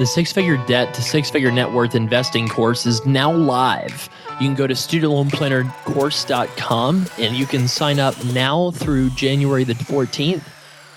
The six-figure debt to six-figure net worth investing course is now live. You can go to studentloanplannercourse.com and you can sign up now through January the 14th.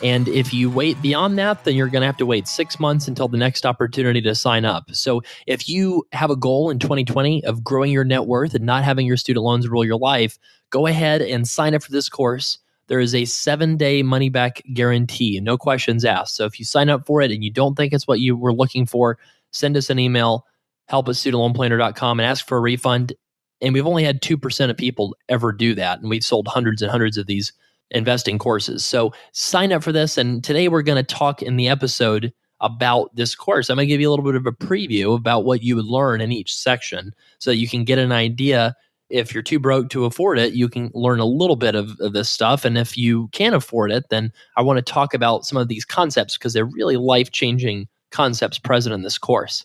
And if you wait beyond that, then you're going to have to wait 6 months until the next opportunity to sign up. So if you have a goal in 2020 of growing your net worth and not having your student loans rule your life, go ahead and sign up for this course. There is a 7-day money-back guarantee, no questions asked. So if you sign up for it and you don't think it's what you were looking for, send us an email, help@studentloanplanner.com, and ask for a refund. And we've only had 2% of people ever do that. And we've sold hundreds and hundreds of these investing courses. So sign up for this. And today we're going to talk in the episode about this course. I'm going to give you a little bit of a preview about what you would learn in each section so that you can get an idea. If you're too broke to afford it, you can learn a little bit of this stuff. And if you can't afford it, then I want to talk about some of these concepts because they're really life-changing concepts present in this course.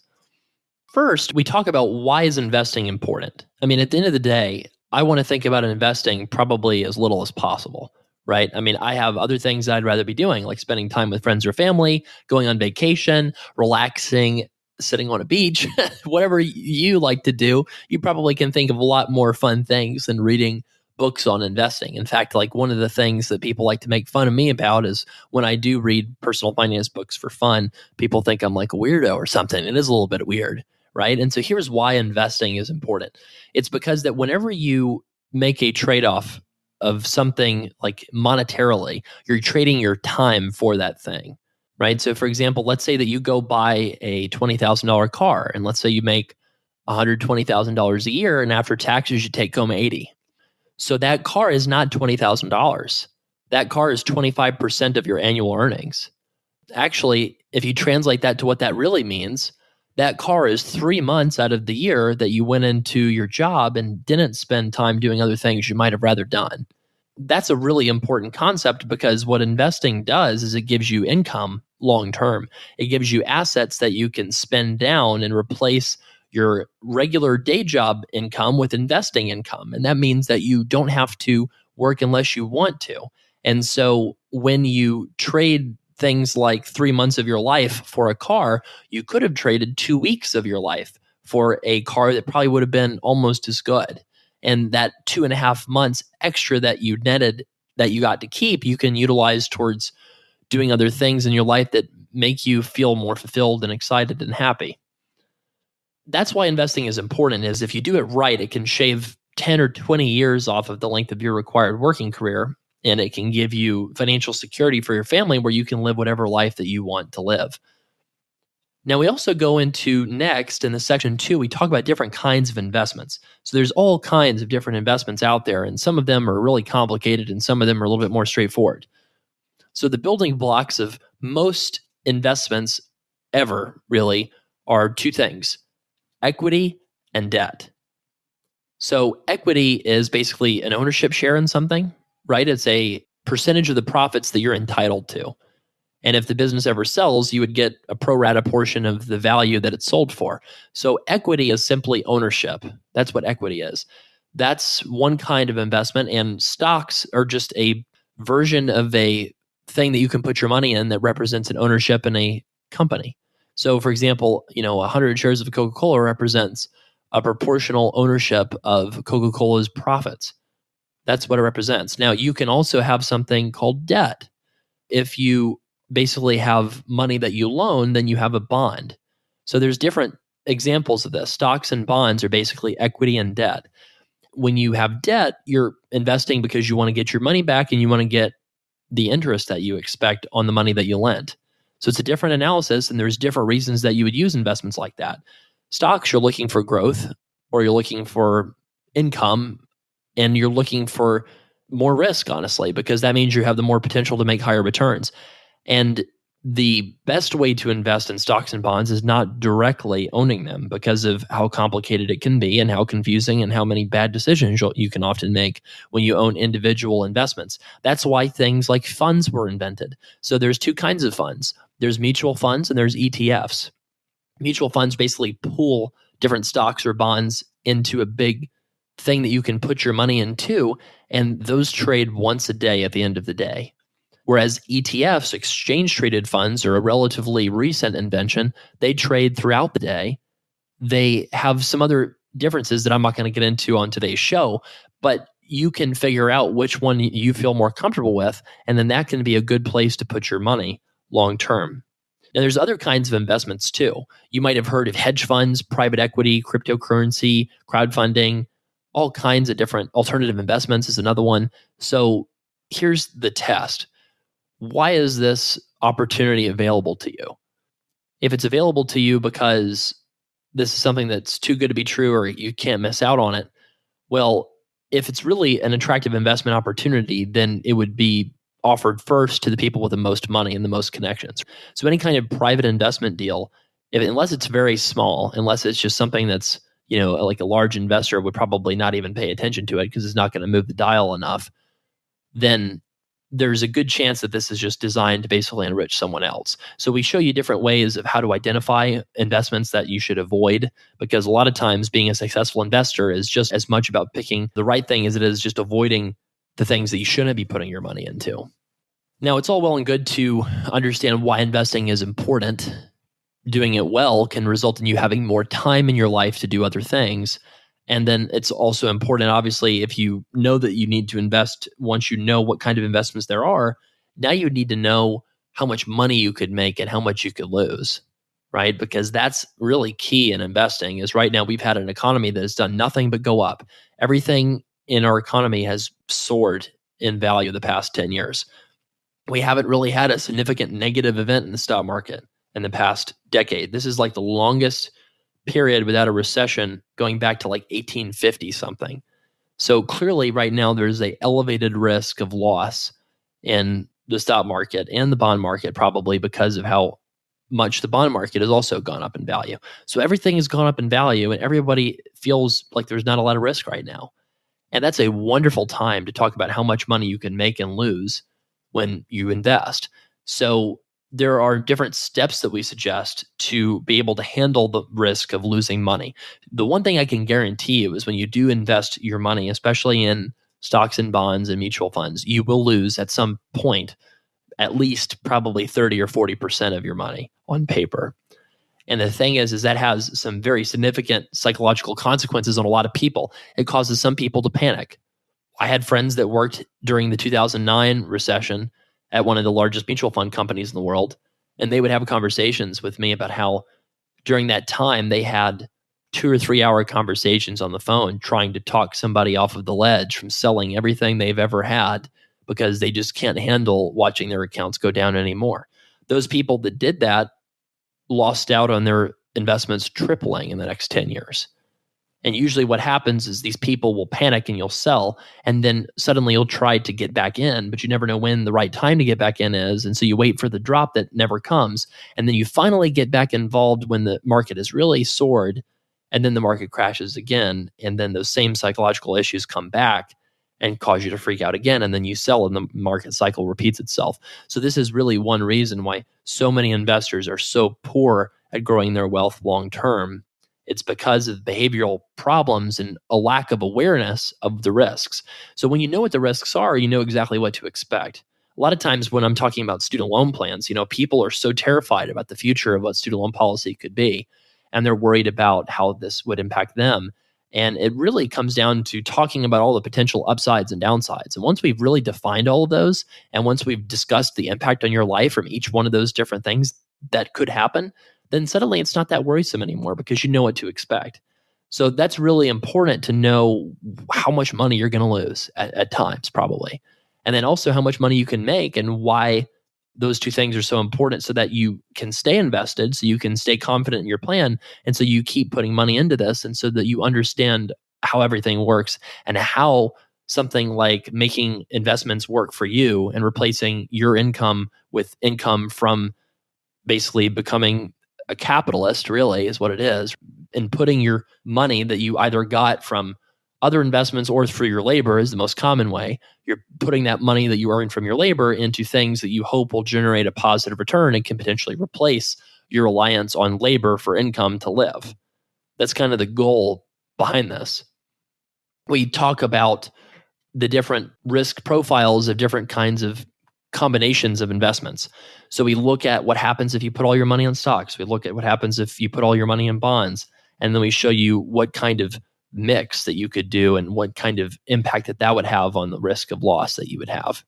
First, we talk about why is investing important. I mean, at the end of the day, I want to think about investing probably as little as possible, right? I mean, I have other things I'd rather be doing, like spending time with friends or family, going on vacation, relaxing, sitting on a beach, whatever you like to do. You probably can think of a lot more fun things than reading books on investing. In fact, like one of the things that people like to make fun of me about is when I do read personal finance books for fun, people think I'm like a weirdo or something. It is a little bit weird, right? And so here's why investing is important. It's because that whenever you make a trade-off of something like monetarily, you're trading your time for that thing. Right. So, for example, let's say that you go buy a $20,000 car, and let's say you make $120,000 a year, and after taxes, you take home 80. So that car is not $20,000. That car is 25% of your annual earnings. Actually, if you translate that to what that really means, that car is 3 months out of the year that you went into your job and didn't spend time doing other things you might have rather done. That's a really important concept because what investing does is it gives you income long term. It gives you assets that you can spend down and replace your regular day job income with investing income. And that means that you don't have to work unless you want to. And so when you trade things like 3 months of your life for a car, you could have traded 2 weeks of your life for a car that probably would have been almost as good. And that 2.5 months extra that you netted, that you got to keep, you can utilize towards doing other things in your life that make you feel more fulfilled and excited and happy. That's why investing is important, is if you do it right, it can shave 10 or 20 years off of the length of your required working career, and it can give you financial security for your family where you can live whatever life that you want to live. Now, we also go into next in the section 2, we talk about different kinds of investments. So there's all kinds of different investments out there, and some of them are really complicated and some of them are a little bit more straightforward. So the building blocks of most investments ever really are two things: equity and debt. So equity is basically an ownership share in something, right? It's a percentage of the profits that you're entitled to. And if the business ever sells, you would get a pro rata portion of the value that it's sold for. So equity is simply ownership. That's what equity is. That's one kind of investment. And stocks are just a version of a thing that you can put your money in that represents an ownership in a company. So for example, 100 shares of Coca-Cola represents a proportional ownership of Coca-Cola's profits. That's what it represents. Now, you can also have something called debt. If you basically have money that you loan, then you have a bond. So there's different examples of this. Stocks and bonds are basically equity and debt. When you have debt, you're investing because you want to get your money back and you want to get the interest that you expect on the money that you lent. So it's a different analysis, and there's different reasons that you would use investments like that. Stocks, you're looking for growth, or you're looking for income, and you're looking for more risk, honestly, because that means you have the more potential to make higher returns. And the best way to invest in stocks and bonds is not directly owning them because of how complicated it can be and how confusing and how many bad decisions you can often make when you own individual investments. That's why things like funds were invented. So there's two kinds of funds. There's mutual funds and there's ETFs. Mutual funds basically pool different stocks or bonds into a big thing that you can put your money into, and those trade once a day at the end of the day. Whereas ETFs, exchange traded funds, are a relatively recent invention. They trade throughout the day. They have some other differences that I'm not going to get into on today's show, but you can figure out which one you feel more comfortable with, and then that can be a good place to put your money long term. Now, there's other kinds of investments too. You might have heard of hedge funds, private equity, cryptocurrency, crowdfunding, all kinds of different alternative investments is another one. So here's the test. Why is this opportunity available to you? If it's available to you because this is something that's too good to be true or you can't miss out on it, well, if it's really an attractive investment opportunity, then it would be offered first to the people with the most money and the most connections. So any kind of private investment deal, unless it's very small, unless it's just something that's, like a large investor would probably not even pay attention to it because it's not going to move the dial enough, then there's a good chance that this is just designed to basically enrich someone else. So we show you different ways of how to identify investments that you should avoid, because a lot of times being a successful investor is just as much about picking the right thing as it is just avoiding the things that you shouldn't be putting your money into. Now, it's all well and good to understand why investing is important. Doing it well can result in you having more time in your life to do other things. And then it's also important, obviously, if you know that you need to invest, once you know what kind of investments there are, now you need to know how much money you could make and how much you could lose, right? Because that's really key in investing. Is right now we've had an economy that has done nothing but go up. Everything in our economy has soared in value the past 10 years. We haven't really had a significant negative event in the stock market in the past decade. This is like the longest period without a recession going back to like 1850 something. So clearly right now there's a elevated risk of loss in the stock market and the bond market, probably because of how much the bond market has also gone up in value. So everything has gone up in value and everybody feels like there's not a lot of risk right now. And that's a wonderful time to talk about how much money you can make and lose when you invest. So there are different steps that we suggest to be able to handle the risk of losing money. The one thing I can guarantee you is when you do invest your money, especially in stocks and bonds and mutual funds, you will lose at some point at least probably 30 or 40% of your money on paper. And the thing is that has some very significant psychological consequences on a lot of people. It causes some people to panic. I had friends that worked during the 2009 recession at one of the largest mutual fund companies in the world, and they would have conversations with me about how during that time they had 2 or 3 hour conversations on the phone trying to talk somebody off of the ledge from selling everything they've ever had because they just can't handle watching their accounts go down anymore. Those people that did that lost out on their investments tripling in the next 10 years. And usually what happens is these people will panic and you'll sell, and then suddenly you'll try to get back in, but you never know when the right time to get back in is. And so you wait for the drop that never comes. And then you finally get back involved when the market has really soared, and then the market crashes again. And then those same psychological issues come back and cause you to freak out again. And then you sell and the market cycle repeats itself. So this is really one reason why so many investors are so poor at growing their wealth long term. It's because of behavioral problems and a lack of awareness of the risks. So when you know what the risks are, you know exactly what to expect. A lot of times when I'm talking about student loan plans, people are so terrified about the future of what student loan policy could be, and they're worried about how this would impact them. And it really comes down to talking about all the potential upsides and downsides. And once we've really defined all of those, and once we've discussed the impact on your life from each one of those different things that could happen, then suddenly it's not that worrisome anymore because you know what to expect. So that's really important to know how much money you're going to lose at times, probably. And then also how much money you can make and why those two things are so important so that you can stay invested, so you can stay confident in your plan, and so you keep putting money into this, and so that you understand how everything works and how something like making investments work for you and replacing your income with income from basically becoming a capitalist, really is what it is, and putting your money that you either got from other investments or through your labor is the most common way. You're putting that money that you earn from your labor into things that you hope will generate a positive return and can potentially replace your reliance on labor for income to live. That's kind of the goal behind this. We talk about the different risk profiles of different kinds of combinations of investments. So we look at what happens if you put all your money on stocks. We look at what happens if you put all your money in bonds. And then we show you what kind of mix that you could do and what kind of impact that would have on the risk of loss that you would have.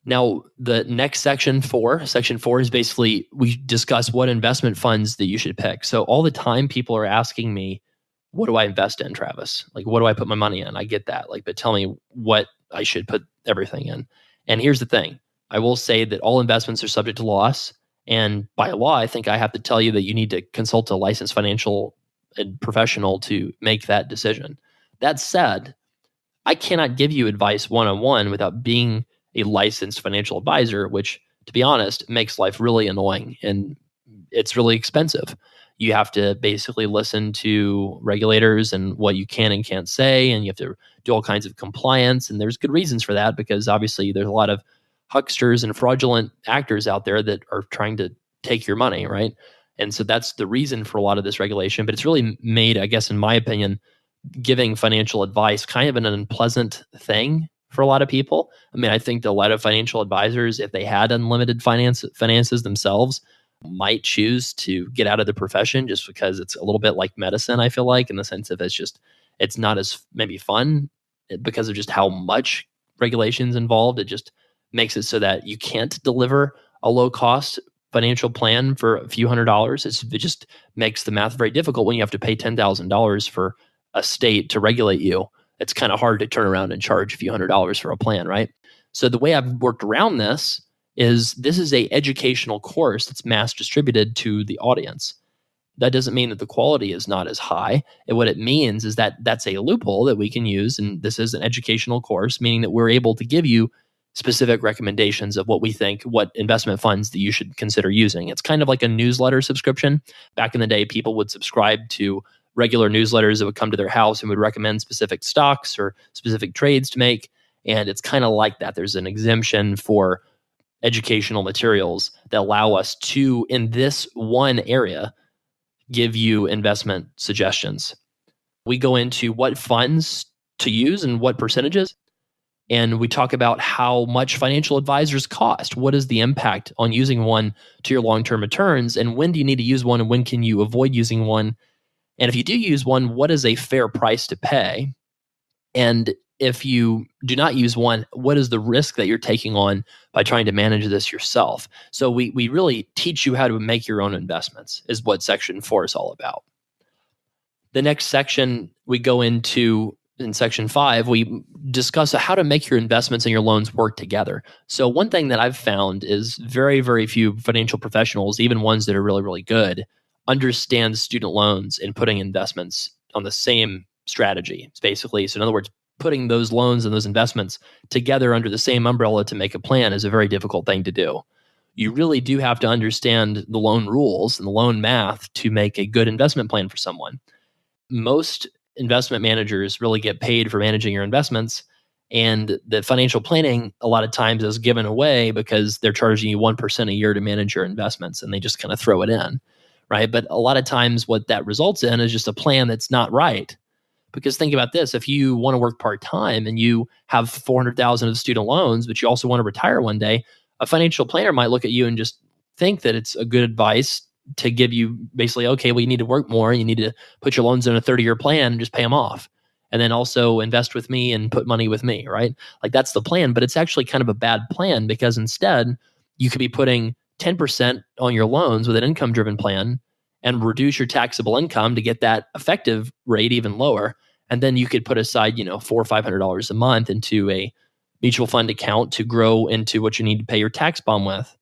Now, the next section four is basically we discuss what investment funds that you should pick. So all the time people are asking me, what do I invest in, Travis? Like, what do I put my money in? I get that. Like, but tell me what I should put everything in. And here's the thing. I will say that all investments are subject to loss. And by law, I think I have to tell you that you need to consult a licensed financial professional to make that decision. That said, I cannot give you advice one-on-one without being a licensed financial advisor, which, to be honest, makes life really annoying and it's really expensive. You have to basically listen to regulators and what you can and can't say, and you have to do all kinds of compliance. And there's good reasons for that, because obviously there's a lot of hucksters and fraudulent actors out there that are trying to take your money, right? And so that's the reason for a lot of this regulation. But it's really made, I guess, in my opinion, giving financial advice kind of an unpleasant thing for a lot of people. I mean, I think a lot of financial advisors, if they had unlimited finances themselves, might choose to get out of the profession, just because it's a little bit like medicine, I feel like, in the sense of it's not as maybe fun because of just how much regulations involved. It just makes it so that you can't deliver a low cost financial plan for a few $100s. It just makes the math very difficult when you have to pay $10,000 for a state to regulate you. It's kind of hard to turn around and charge a few $100s for a plan, right? So the way I've worked around this is a educational course that's mass distributed to the audience. That doesn't mean that the quality is not as high. And what it means is that that's a loophole that we can use. And this is an educational course, meaning that we're able to give you specific recommendations of what we think, what investment funds that you should consider using. It's kind of like a newsletter subscription. Back in the day, people would subscribe to regular newsletters that would come to their house and would recommend specific stocks or specific trades to make. And it's kind of like that. There's an exemption for educational materials that allow us to, in this one area, give you investment suggestions. We go into what funds to use and what percentages. And we talk about how much financial advisors cost. What is the impact on using one to your long-term returns? And when do you need to use one? And when can you avoid using one? And if you do use one, what is a fair price to pay? And if you do not use one, what is the risk that you're taking on by trying to manage this yourself? So we really teach you how to make your own investments, is what section 4 is all about. The next section we go into, in section 5, we discuss how to make your investments and your loans work together. So one thing that I've found is very, very few financial professionals, even ones that are really, really good, understand student loans and putting investments on the same strategy. It's basically, so in other words, putting those loans and those investments together under the same umbrella to make a plan is a very difficult thing to do. You really do have to understand the loan rules and the loan math to make a good investment plan for someone. Most investment managers really get paid for managing your investments, and the financial planning a lot of times is given away because they're charging you 1% a year to manage your investments, and they just kind of throw it in, right? But a lot of times what that results in is just a plan that's not right. Because think about this, if you want to work part-time and you have $400,000 of student loans, but you also want to retire one day, a financial planner might look at you and just think that it's a good advice to give you basically, okay, well, you need to work more. You need to put your loans in a 30-year plan and just pay them off. And then also invest with me and put money with me, right? Like that's the plan, but it's actually kind of a bad plan, because instead you could be putting 10% on your loans with an income-driven plan and reduce your taxable income to get that effective rate even lower. And then you could put aside, $400 or $500 a month into a mutual fund account to grow into what you need to pay your tax bond with.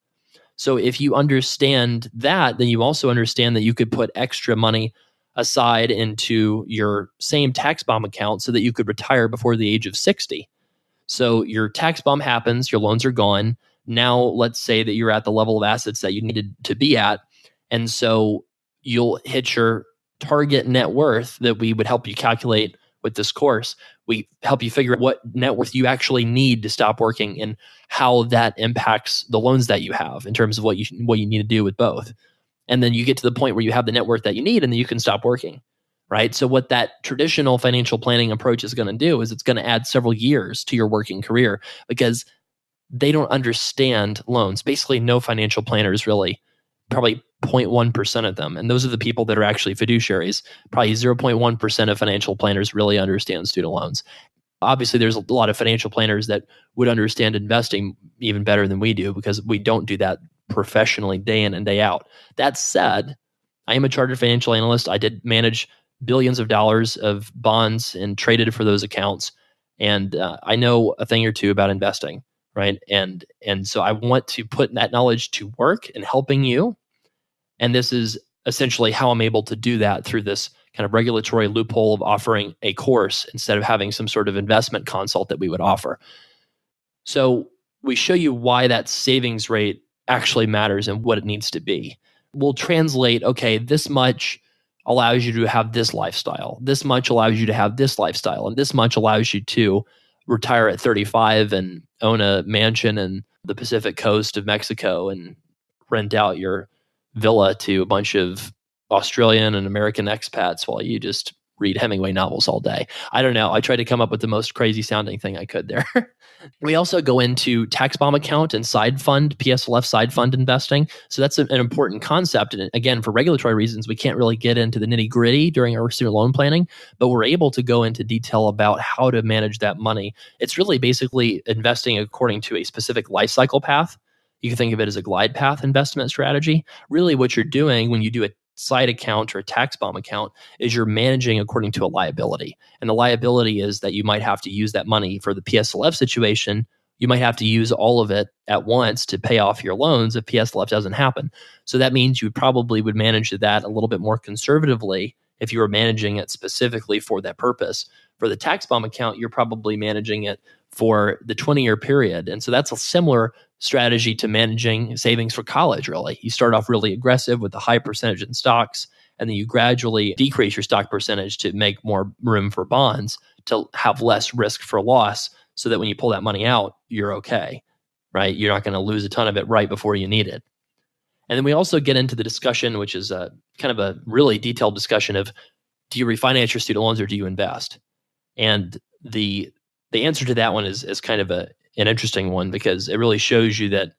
So if you understand that, then you also understand that you could put extra money aside into your same tax bomb account so that you could retire before the age of 60. So your tax bomb happens, your loans are gone. Now let's say that you're at the level of assets that you needed to be at. And so you'll hit your target net worth that we would help you calculate with this course. We help you figure out what net worth you actually need to stop working and how that impacts the loans that you have in terms of what you need to do with both. And then you get to the point where you have the net worth that you need, and then you can stop working, right? So what that traditional financial planning approach is going to do is it's going to add several years to your working career, because they don't understand loans. Basically, no financial planners really, probably 0.1% of them. And those are the people that are actually fiduciaries. Probably 0.1% of financial planners really understand student loans. Obviously, there's a lot of financial planners that would understand investing even better than we do because we don't do that professionally day in and day out. That said, I am a chartered financial analyst. I did manage billions of dollars of bonds and traded for those accounts. And I know a thing or two about investing, right? And so I want to put that knowledge to work in helping you. And this is essentially how I'm able to do that through this kind of regulatory loophole of offering a course instead of having some sort of investment consult that we would offer. So we show you why that savings rate actually matters and what it needs to be. We'll translate, okay, this much allows you to have this lifestyle. This much allows you to have this lifestyle. And this much allows you to retire at 35 and own a mansion in the Pacific coast of Mexico and rent out your villa to a bunch of Australian and American expats while you just read Hemingway novels all day. I don't know. I tried to come up with the most crazy sounding thing I could there. We also go into tax bomb account and side fund, PSLF side fund investing. So that's an important concept. And again, for regulatory reasons, we can't really get into the nitty gritty during our student loan planning, but we're able to go into detail about how to manage that money. It's really basically investing according to a specific life cycle path. You can think of it as a glide path investment strategy. Really what you're doing when you do a side account or a tax bomb account is you're managing according to a liability. And the liability is that you might have to use that money for the PSLF situation. You might have to use all of it at once to pay off your loans if PSLF doesn't happen. So that means you probably would manage that a little bit more conservatively if you were managing it specifically for that purpose. For the tax bomb account, you're probably managing it for the 20-year period. And so that's a similar strategy to managing savings for college, really. You start off really aggressive with a high percentage in stocks, and then you gradually decrease your stock percentage to make more room for bonds to have less risk for loss so that when you pull that money out, you're okay, right? You're not going to lose a ton of it right before you need it. And then we also get into the discussion, which is a kind of a really detailed discussion of, do you refinance your student loans or do you invest? And the answer to that one is kind of an interesting one because it really shows you that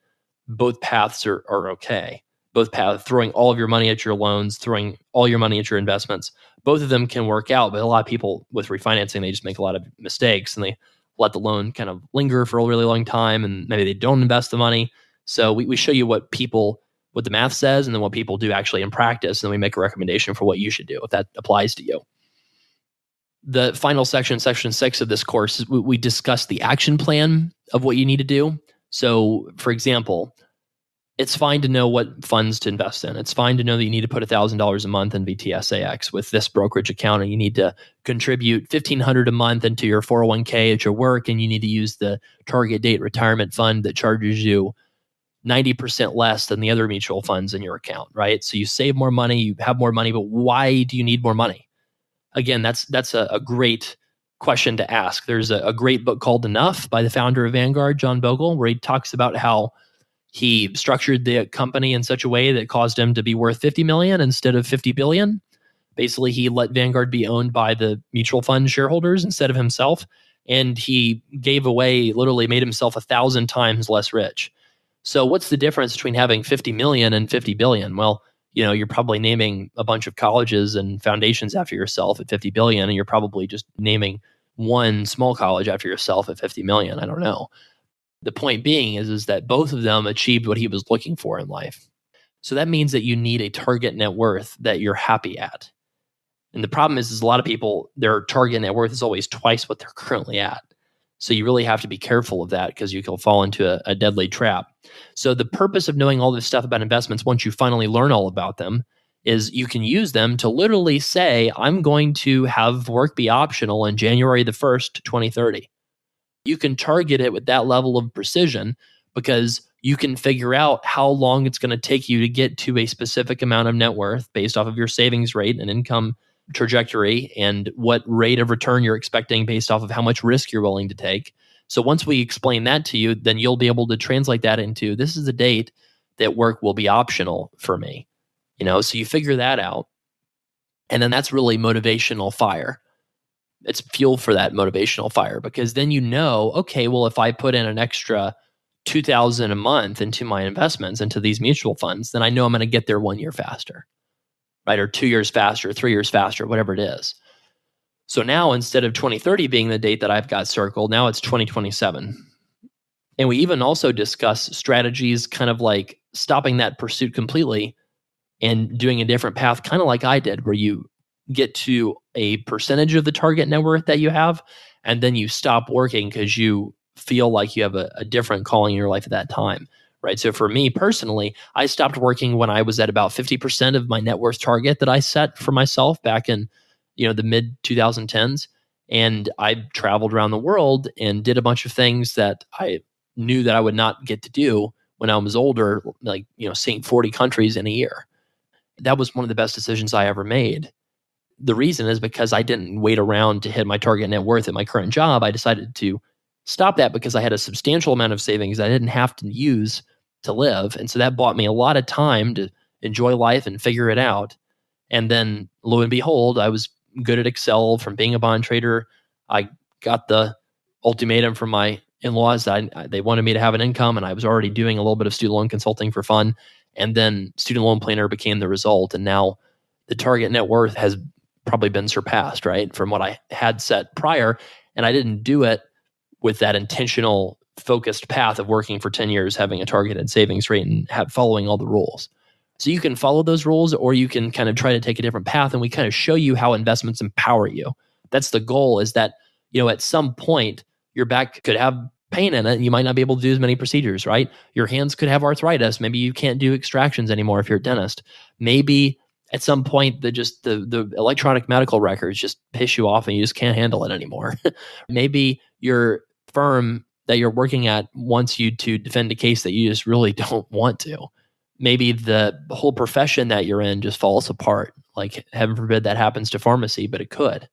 both paths are okay. Both paths, throwing all of your money at your loans, throwing all your money at your investments, both of them can work out. But a lot of people with refinancing, they just make a lot of mistakes and they let the loan kind of linger for a really long time and maybe they don't invest the money. So we show you what the math says and then what people do actually in practice. And then we make a recommendation for what you should do if that applies to you. The final section, section 6 of this course, is we discuss the action plan of what you need to do. So, for example, it's fine to know what funds to invest in. It's fine to know that you need to put $1,000 a month in VTSAX with this brokerage account, and you need to contribute $1,500 a month into your 401k at your work, and you need to use the target date retirement fund that charges you 90% less than the other mutual funds in your account, right? So you save more money, you have more money, but why do you need more money? Again, that's a great question to ask. There's a great book called Enough by the founder of Vanguard, John Bogle, where he talks about how he structured the company in such a way that caused him to be worth 50 million instead of 50 billion. Basically, he let Vanguard be owned by the mutual fund shareholders instead of himself. And he gave away, literally made himself 1,000 times less rich. So what's the difference between having 50 million and 50 billion? Well, you're probably naming a bunch of colleges and foundations after yourself at 50 billion, and you're probably just naming one small college after yourself at 50 million. I don't know. The point being is that both of them achieved what he was looking for in life. So that means that you need a target net worth that you're happy at. And the problem is a lot of people, their target net worth is always twice what they're currently at. So you really have to be careful of that because you can fall into a deadly trap. So the purpose of knowing all this stuff about investments, once you finally learn all about them, is you can use them to literally say, I'm going to have work be optional on January the 1st, 2030. You can target it with that level of precision because you can figure out how long it's going to take you to get to a specific amount of net worth based off of your savings rate and income trajectory and what rate of return you're expecting based off of how much risk you're willing to take. So once we explain that to you, then you'll be able to translate that into, this is the date that work will be optional for me. So you figure that out. And then that's really motivational fire. It's fuel for that motivational fire because then okay, well, if I put in an extra $2,000 a month into my investments, into these mutual funds, then I know I'm going to get there 1 year faster, right? Or 2 years faster, 3 years faster, whatever it is. So now instead of 2030 being the date that I've got circled, now it's 2027. And we even also discuss strategies kind of like stopping that pursuit completely and doing a different path, kind of like I did, where you get to a percentage of the target net worth that you have, and then you stop working because you feel like you have a different calling in your life at that time, right? So for me personally, I stopped working when I was at about 50% of my net worth target that I set for myself back in, the mid 2010s. And I traveled around the world and did a bunch of things that I knew that I would not get to do when I was older, like, seeing 40 countries in a year. That was one of the best decisions I ever made. The reason is because I didn't wait around to hit my target net worth at my current job. I decided to stop that because I had a substantial amount of savings I didn't have to use to live. And so that bought me a lot of time to enjoy life and figure it out. And then lo and behold, I was good at Excel from being a bond trader. I got the ultimatum from my in-laws that they wanted me to have an income, and I was already doing a little bit of student loan consulting for fun. And then student loan planner became the result. And now the target net worth has probably been surpassed, right, from what I had set prior. And I didn't do it with that intentional, focused path of working for 10 years, having a targeted savings rate and following all the rules. So you can follow those rules, or you can kind of try to take a different path, and we kind of show you how investments empower you. That's the goal, is that, at some point your back could have pain in it and you might not be able to do as many procedures, right? Your hands could have arthritis. Maybe you can't do extractions anymore if you're a dentist. Maybe at some point the electronic medical records just piss you off and you just can't handle it anymore. Maybe your firm that you're working at wants you to defend a case that you just really don't want to. Maybe the whole profession that you're in just falls apart. Like, heaven forbid that happens to pharmacy, but it could,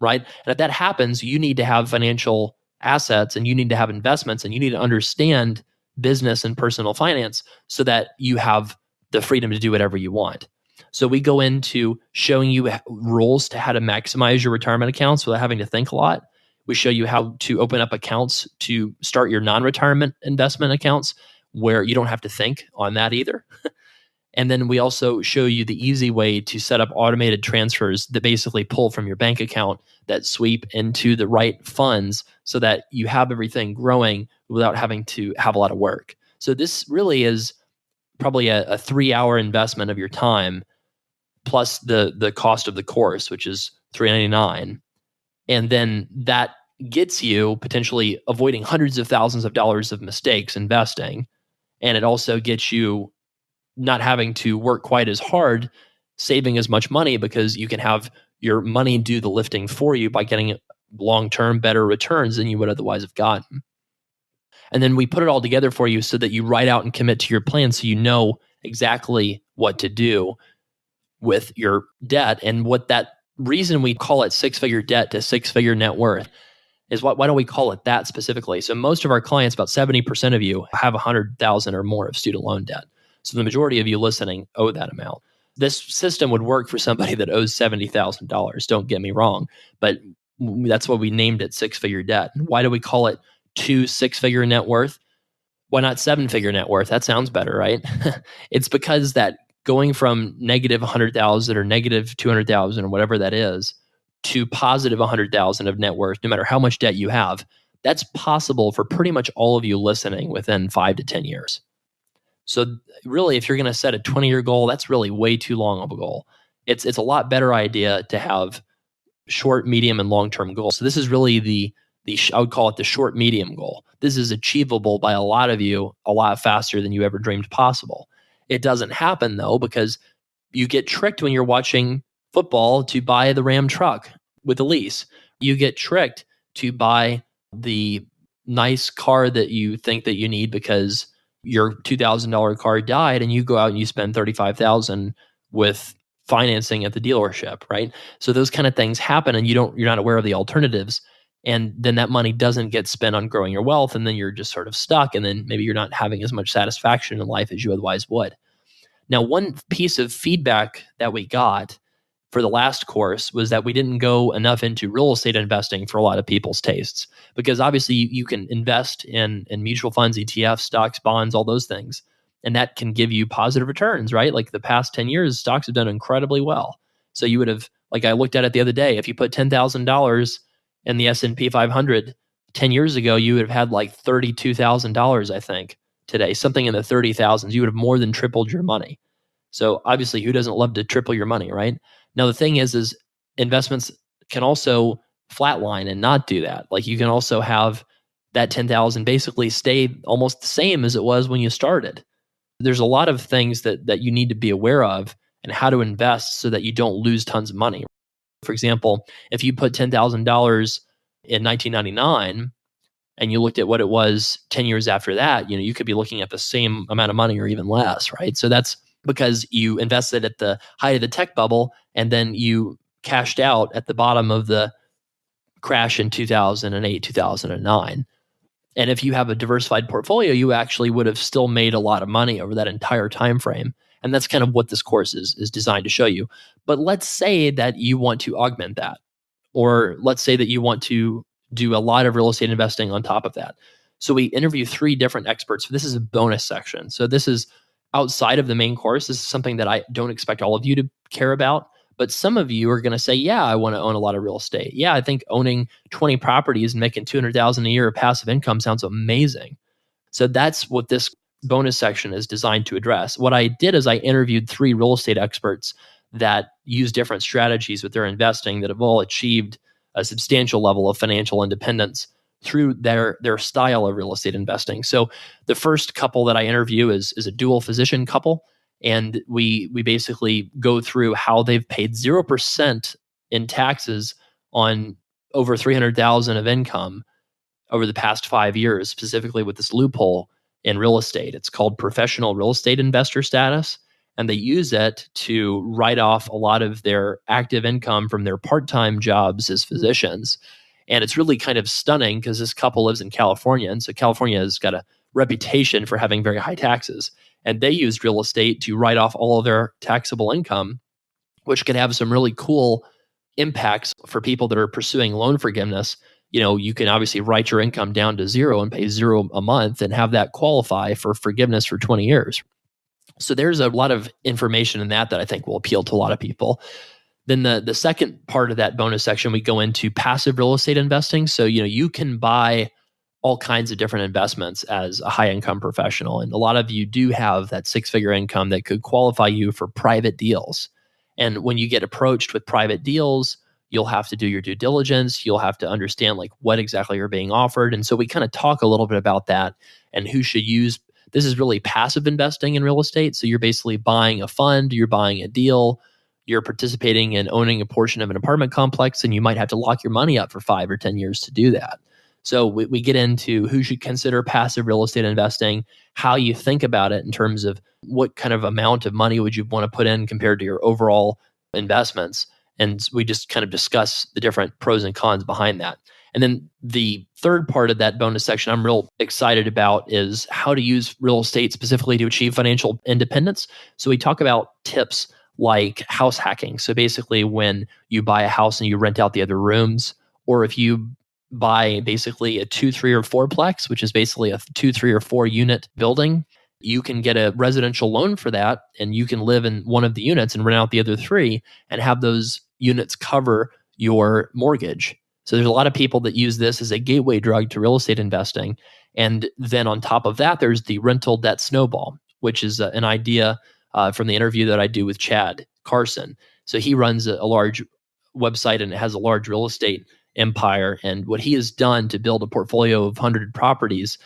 right? And if that happens, you need to have financial assets, and you need to have investments, and you need to understand business and personal finance so that you have the freedom to do whatever you want. So we go into showing you rules to how to maximize your retirement accounts without having to think a lot. We show you how to open up accounts to start your non-retirement investment accounts where you don't have to think on that either. And then we also show you the easy way to set up automated transfers that basically pull from your bank account that sweep into the right funds so that you have everything growing without having to have a lot of work. So this really is probably a 3-hour investment of your time, plus the cost of the course, which is $399. And then that gets you potentially avoiding hundreds of thousands of dollars of mistakes investing. And it also gets you not having to work quite as hard, saving as much money, because you can have your money do the lifting for you by getting long-term better returns than you would otherwise have gotten. And then we put it all together for you so that you write out and commit to your plan, so you know exactly what to do with your debt. And what that reason we call it six-figure debt to six-figure net worth is why don't we call it that specifically? So most of our clients, about 70% of you, have $100,000 or more of student loan debt. So the majority of you listening owe that amount. This system would work for somebody that owes $70,000. Don't get me wrong, but that's why we named it six-figure debt. Why do we call it to six-figure net worth? Why not seven-figure net worth? That sounds better, right? It's because that going from negative 100,000 or negative 200,000 or whatever that is to positive 100,000 of net worth, no matter how much debt you have, that's possible for pretty much all of you listening within 5 to 10 years. So really, if you're going to set a 20-year goal, that's really way too long of a goal. It's a lot better idea to have short, medium, and long-term goals. So this is really the I would call it the short, medium goal. This is achievable by a lot of you a lot faster than you ever dreamed possible. It doesn't happen, though, because you get tricked when you're watching football to buy the Ram truck with a lease. You get tricked to buy the nice car that you think that you need because your $2,000 car died, and you go out and you spend $35,000 with financing at the dealership, right? So those kind of things happen, and you're not aware of the alternatives. And then that money doesn't get spent on growing your wealth, and then you're just sort of stuck, and then maybe you're not having as much satisfaction in life as you otherwise would. Now, one piece of feedback that we got for the last course was that we didn't go enough into real estate investing for a lot of people's tastes. Because obviously you can invest in mutual funds, ETFs, stocks, bonds, all those things. And that can give you positive returns, right? Like the past 10 years, stocks have done incredibly well. So you would have, like I looked at it the other day, if you put $10,000 in the S&P 500 10 years ago, you would have had like $32,000, I think, today, something in the 30,000s. You would have more than tripled your money. So obviously, who doesn't love to triple your money, right? Now, the thing is investments can also flatline and not do that. Like you can also have that 10,000 basically stay almost the same as it was when you started. There's a lot of things that you need to be aware of and how to invest so that you don't lose tons of money. For example, if you put $10,000 in 1999 and you looked at what it was 10 years after that, you could be looking at the same amount of money or even less, right? So that's because you invested at the height of the tech bubble and then you cashed out at the bottom of the crash in 2008, 2009. And if you have a diversified portfolio, you actually would have still made a lot of money over that entire time frame. And that's kind of what this course is designed to show you. But let's say that you want to augment that. Or let's say that you want to do a lot of real estate investing on top of that. So we interview 3 different experts. This is a bonus section. So this is outside of the main course. This is something that I don't expect all of you to care about. But some of you are going to say, yeah, I want to own a lot of real estate. Yeah, I think owning 20 properties and making $200,000 a year of passive income sounds amazing. So that's what this bonus section is designed to address. What I did is I interviewed 3 real estate experts that use different strategies with their investing that have all achieved a substantial level of financial independence through their style of real estate investing. So the first couple that I interview is a dual physician couple. And we basically go through how they've paid 0% in taxes on over $300,000 of income over the past 5 years, specifically with this loophole in real estate. It's called professional real estate investor status. And they use it to write off a lot of their active income from their part-time jobs as physicians. And it's really kind of stunning because this couple lives in California. And so California has got a reputation for having very high taxes. And they used real estate to write off all of their taxable income, which can have some really cool impacts for people that are pursuing loan forgiveness. You can obviously write your income down to 0 and pay 0 a month and have that qualify for forgiveness for 20 years. So there's a lot of information in that I think will appeal to a lot of people. Then the second part of that bonus section, we go into passive real estate investing. So, you can buy all kinds of different investments as a high income professional. And a lot of you do have that 6-figure income that could qualify you for private deals. And when you get approached with private deals, you'll have to do your due diligence. You'll have to understand like what exactly you're being offered. And so we kind of talk a little bit about that and who should use. This is really passive investing in real estate. So you're basically buying a fund, you're buying a deal, you're participating in owning a portion of an apartment complex, and you might have to lock your money up for 5 or 10 years to do that. So we get into who should consider passive real estate investing, how you think about it in terms of what kind of amount of money would you want to put in compared to your overall investments. And we just kind of discuss the different pros and cons behind that. And then the third part of that bonus section I'm real excited about is how to use real estate specifically to achieve financial independence. So we talk about tips like house hacking. So basically when you buy a house and you rent out the other rooms, or if you buy basically a 2, 3, or 4-plex, which is basically a 2, 3, or 4 unit building, you can get a residential loan for that, and you can live in one of the units and rent out the other 3 and have those units cover your mortgage. So there's a lot of people that use this as a gateway drug to real estate investing. And then on top of that, there's the rental debt snowball, which is an idea from the interview that I do with Chad Carson. So he runs a large website and it has a large real estate empire. And what he has done to build a portfolio of 100 properties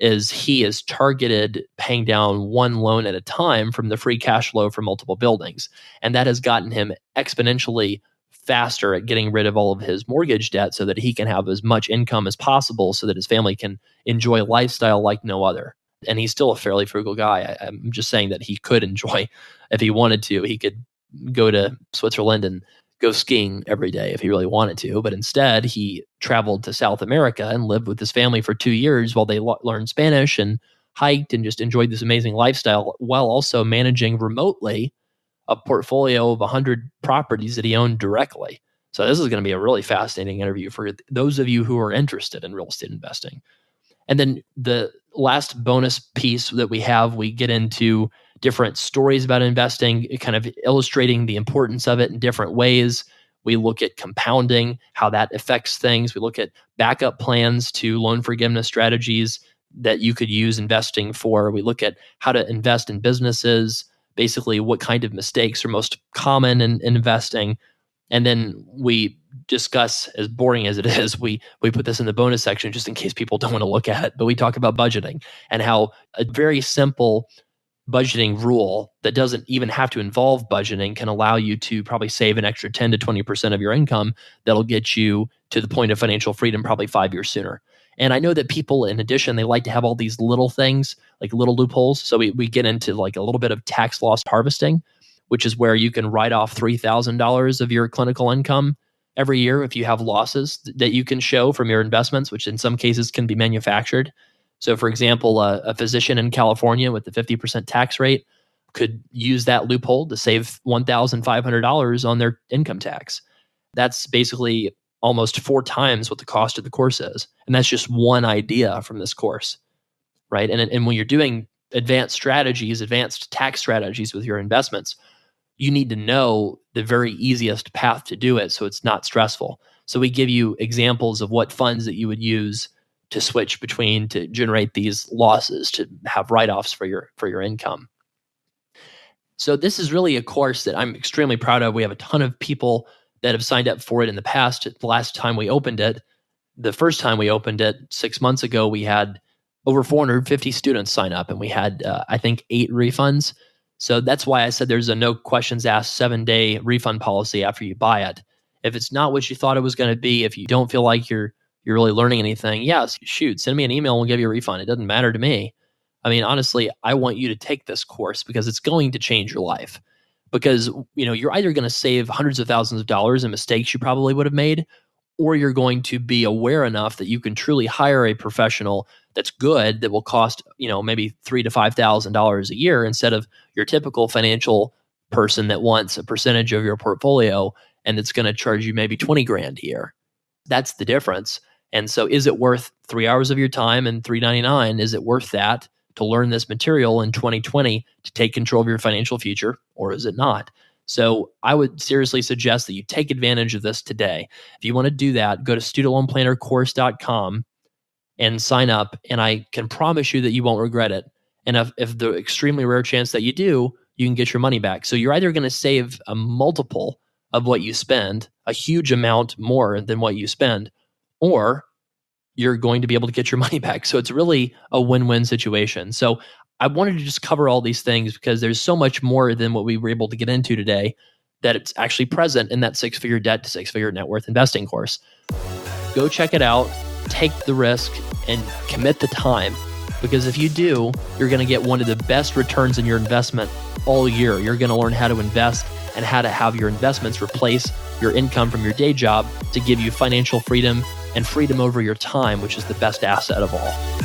is he has targeted paying down one loan at a time from the free cash flow for multiple buildings. And that has gotten him exponentially faster at getting rid of all of his mortgage debt so that he can have as much income as possible so that his family can enjoy a lifestyle like no other. And he's still a fairly frugal guy. I'm just saying that he could enjoy, if he wanted to, he could go to Switzerland and go skiing every day if he really wanted to. But instead, he traveled to South America and lived with his family for 2 years while they learned Spanish and hiked and just enjoyed this amazing lifestyle while also managing remotely a portfolio of 100 properties that he owned directly. So this is going to be a really fascinating interview for those of you who are interested in real estate investing. And then the last bonus piece that we get into different stories about investing, kind of illustrating the importance of it in different ways. We look at compounding, how that affects things. We look at backup plans to loan forgiveness strategies that you could use investing for. We look at how to invest in businesses, basically what kind of mistakes are most common in investing. And then we discuss, as boring as it is, we put this in the bonus section just in case people don't want to look at it, but we talk about budgeting and how a very simple budgeting rule that doesn't even have to involve budgeting can allow you to probably save an extra 10 to 20% of your income that'll get you to the point of financial freedom probably 5 years sooner. And I know that people, in addition, they like to have all these little things, like little loopholes. So we get into like a little bit of tax loss harvesting, which is where you can write off $3,000 of your clinical income every year if you have losses that you can show from your investments, which in some cases can be manufactured. So for example, a physician in California with the 50% tax rate could use that loophole to save $1,500 on their income tax. That's basically almost 4 times what the cost of the course is. And that's just one idea from this course, right? And when you're doing advanced tax strategies with your investments, you need to know the very easiest path to do it so it's not stressful. So we give you examples of what funds that you would use to switch between to generate these losses, to have write-offs for your income. So this is really a course that I'm extremely proud of. We have a ton of people that have signed up for it in the past. The last time we opened it, the first time we opened it 6 months ago, we had over 450 students sign up, and we had, I think, 8 refunds. So that's why I said there's a no questions asked 7-day refund policy after you buy it. If it's not what you thought it was going to be, if you don't feel like you're really learning anything, yes, shoot, send me an email and we'll give you a refund. It doesn't matter to me. I mean, honestly, I want you to take this course because it's going to change your life. Because, you're either going to save hundreds of thousands of dollars in mistakes you probably would have made, or you're going to be aware enough that you can truly hire a professional that's good, that will cost, maybe $3,000 to $5,000 a year instead of your typical financial person that wants a percentage of your portfolio and it's going to charge you maybe 20 grand a year. That's the difference. And so is it worth 3 hours of your time and $3.99? Is it worth that to learn this material in 2020 to take control of your financial future, or is it not? So I would seriously suggest that you take advantage of this today. If you want to do that, go to studentloanplannercourse.com and sign up, and I can promise you that you won't regret it. And if the extremely rare chance that you do, you can get your money back. So you're either going to save a multiple of what you spend, a huge amount more than what you spend, or you're going to be able to get your money back. So it's really a win-win situation. So I wanted to just cover all these things because there's so much more than what we were able to get into today that it's actually present in that 6-figure debt to 6-figure net worth investing course. Go check it out, take the risk, and commit the time. Because if you do, you're going to get one of the best returns in your investment all year. You're going to learn how to invest and how to have your investments replace your income from your day job to give you financial freedom and freedom over your time, which is the best asset of all.